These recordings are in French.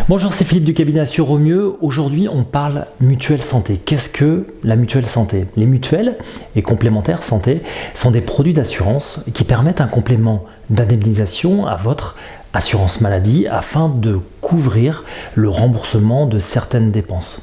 Bonjour, c'est Philippe du cabinet Assure au mieux. Aujourd'hui, on parle mutuelle santé. Qu'est-ce que la mutuelle santé? Les mutuelles et complémentaires santé sont des produits d'assurance qui permettent un complément d'indemnisation à votre assurance maladie afin de couvrir le remboursement de certaines dépenses.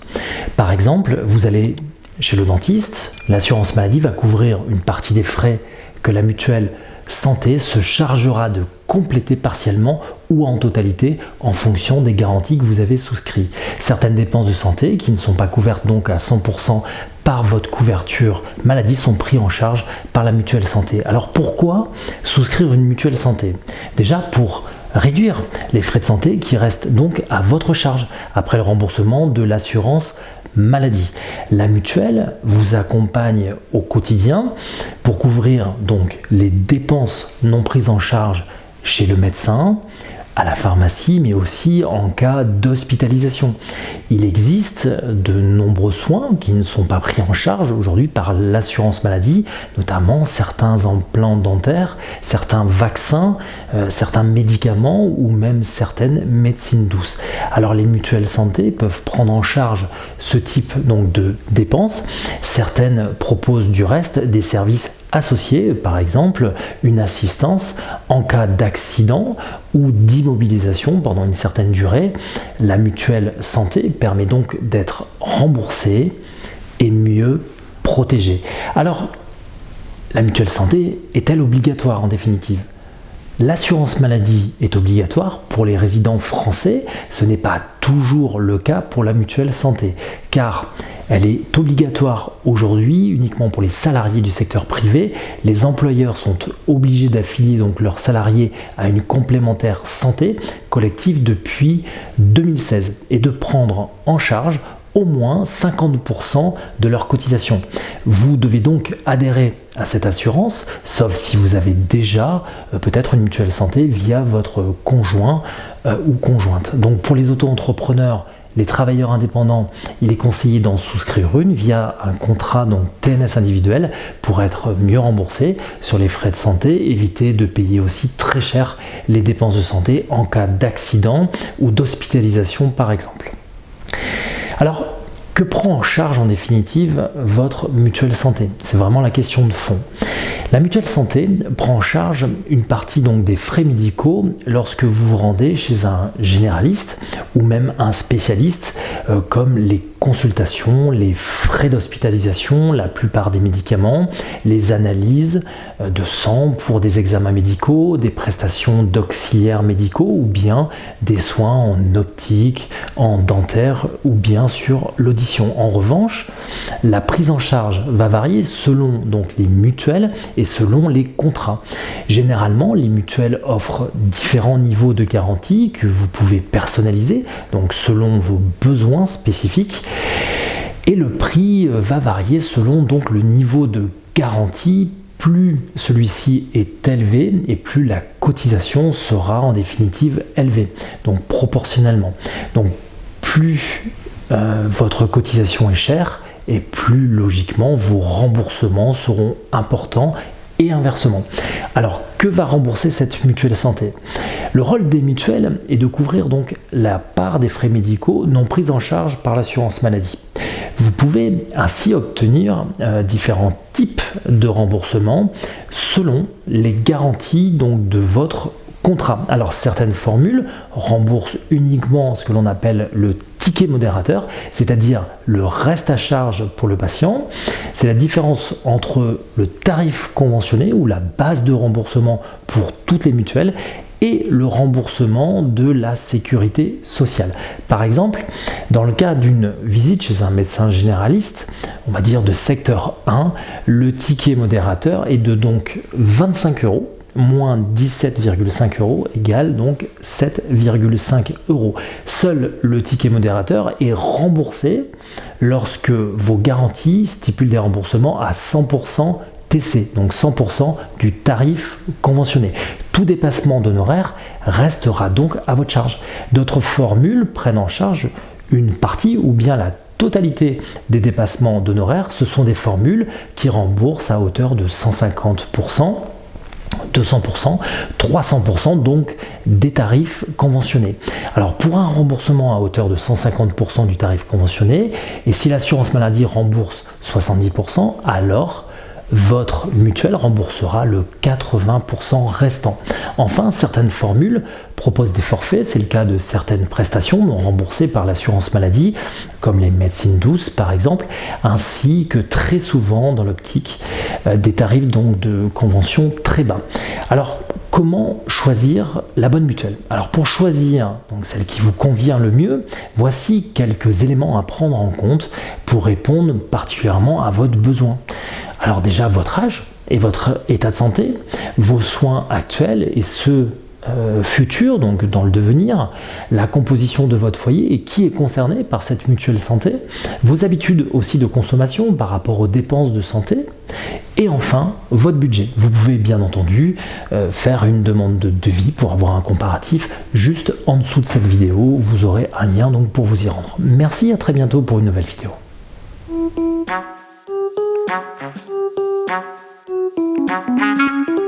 Par exemple, vous allez chez le dentiste, l'assurance maladie va couvrir une partie des frais que la mutuelle santé se chargera de compléter partiellement ou en totalité en fonction des garanties que vous avez souscrites. Certaines dépenses de santé qui ne sont pas couvertes donc à 100% par votre couverture maladie sont prises en charge par la mutuelle santé. Alors pourquoi souscrire une mutuelle santé? Déjà pour réduire les frais de santé qui restent donc à votre charge après le remboursement de l'assurance maladie. La mutuelle vous accompagne au quotidien pour couvrir donc les dépenses non prises en charge chez le médecin, à la pharmacie, mais aussi en cas d'hospitalisation. Il existe de nombreux soins qui ne sont pas pris en charge aujourd'hui par l'assurance maladie, notamment certains implants dentaires, certains vaccins, certains médicaments ou même certaines médecines douces. Alors les mutuelles santé peuvent prendre en charge ce type donc de dépenses. Certaines proposent du reste des services associés, par exemple une assistance en cas d'accident ou d'immobilisation pendant une certaine durée. La mutuelle santé permet donc d'être remboursée et mieux protégée. Alors, la mutuelle santé est-elle obligatoire en définitive? L'assurance maladie est obligatoire pour les résidents français, ce n'est pas toujours le cas pour la mutuelle santé, car elle est obligatoire aujourd'hui uniquement pour les salariés du secteur privé. Les employeurs sont obligés d'affilier donc leurs salariés à une complémentaire santé collective depuis 2016 et de prendre en charge au moins 50% de leur cotisation. Vous devez donc adhérer à cette assurance, sauf si vous avez déjà peut-être une mutuelle santé via votre conjoint ou conjointe. Donc pour les auto-entrepreneurs, les travailleurs indépendants, il est conseillé d'en souscrire une via un contrat donc TNS individuel pour être mieux remboursé sur les frais de santé, éviter de payer aussi très cher les dépenses de santé en cas d'accident ou d'hospitalisation par exemple. Alors, que prend en charge en définitive votre mutuelle santé? C'est vraiment la question de fond. La mutuelle santé prend en charge une partie donc des frais médicaux lorsque vous vous rendez chez un généraliste ou même un spécialiste comme les consultations, les frais d'hospitalisation, la plupart des médicaments, les analyses de sang pour des examens médicaux, des prestations d'auxiliaires médicaux ou bien des soins en optique, en dentaire ou bien sur l'audition. En revanche, la prise en charge va varier selon donc les mutuelles et selon les contrats. Généralement, les mutuelles offrent différents niveaux de garantie que vous pouvez personnaliser, donc selon vos besoins spécifiques. Et le prix va varier selon donc le niveau de garantie. Plus celui-ci est élevé et plus la cotisation sera en définitive élevée, donc proportionnellement. Donc plus votre cotisation est chère et plus logiquement vos remboursements seront importants et inversement. Alors que va rembourser cette mutuelle santé? Le rôle des mutuelles est de couvrir donc la part des frais médicaux non pris en charge par l'assurance maladie. Vous pouvez ainsi obtenir différents types de remboursements selon les garanties donc de votre contrat. Alors certaines formules remboursent uniquement ce que l'on appelle le ticket modérateur, c'est-à-dire le reste à charge pour le patient. C'est la différence entre le tarif conventionné ou la base de remboursement pour toutes les mutuelles et le remboursement de la sécurité sociale. Par exemple, dans le cas d'une visite chez un médecin généraliste, on va dire de secteur 1, le ticket modérateur est de donc 25 € moins 17,5 € égale donc 7,5 €. Seul le ticket modérateur est remboursé lorsque vos garanties stipulent des remboursements à 100% TC, donc 100% du tarif conventionné. Tout dépassement d'honoraires restera donc à votre charge. D'autres formules prennent en charge une partie ou bien la totalité des dépassements d'honoraires. Ce sont des formules qui remboursent à hauteur de 150% 200%, 300% donc des tarifs conventionnés. Alors pour un remboursement à hauteur de 150% du tarif conventionné, et si l'assurance maladie rembourse 70%, alors votre mutuelle remboursera le 80% restant. Enfin, certaines formules proposent des forfaits, c'est le cas de certaines prestations non remboursées par l'assurance maladie, comme les médecines douces par exemple, ainsi que très souvent dans l'optique des tarifs donc de convention très bas. Alors, comment choisir la bonne mutuelle? Alors pour choisir donc celle qui vous convient le mieux, voici quelques éléments à prendre en compte pour répondre particulièrement à votre besoin. Alors déjà votre âge et votre état de santé, vos soins actuels et ceux futurs, donc dans le devenir, la composition de votre foyer et qui est concerné par cette mutuelle santé, vos habitudes aussi de consommation par rapport aux dépenses de santé, et enfin votre budget. Vous pouvez bien entendu faire une demande de devis pour avoir un comparatif juste en dessous de cette vidéo. Vous aurez un lien donc pour vous y rendre. Merci, à très bientôt pour une nouvelle vidéo. Thank you.